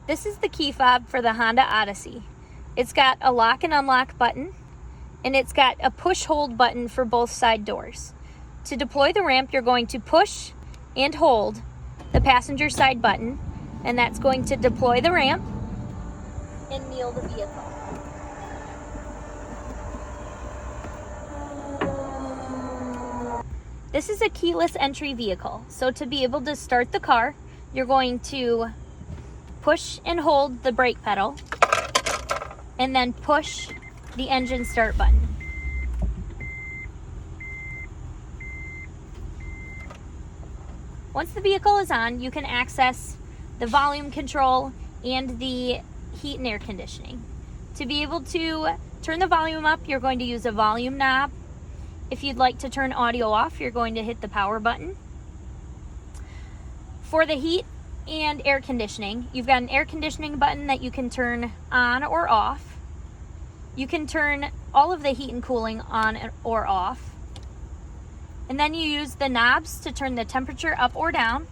This is the key fob for the Honda Odyssey. It's got a lock and unlock button, and it's got a push-hold button for both side doors. To deploy the ramp, you're going to push and hold the passenger side button, and that's going to deploy the ramp and kneel the vehicle. This is a keyless entry vehicle, so to be able to start the car, you're going to push and hold the brake pedal and then push the engine start button. Once the vehicle is on, you can access the volume control and the heat and air conditioning. To be able to turn the volume up, you're going to use a volume knob. If you'd like to turn audio off, you're going to hit the power button. For the heat and air conditioning, you've got an air conditioning button that you can turn on or off. You can turn all of the heat and cooling on or off. And then you use the knobs to turn the temperature up or down.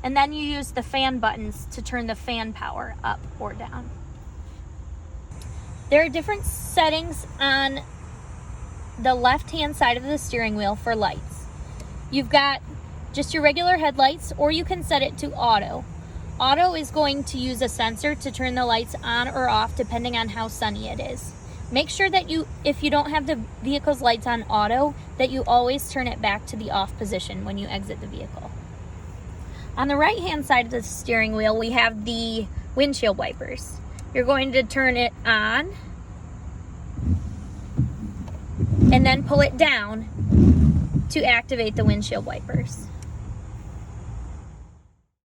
And then you use the fan buttons to turn the fan power up or down. There are different settings on the left-hand side of the steering wheel for lights. You've got just your regular headlights, or you can set it to auto. Auto is going to use a sensor to turn the lights on or off depending on how sunny it is. Make sure that if you don't have the vehicle's lights on auto, that you always turn it back to the off position when you exit the vehicle. On the right-hand side of the steering wheel, we have the windshield wipers. You're going to turn it on and then pull it down to activate the windshield wipers.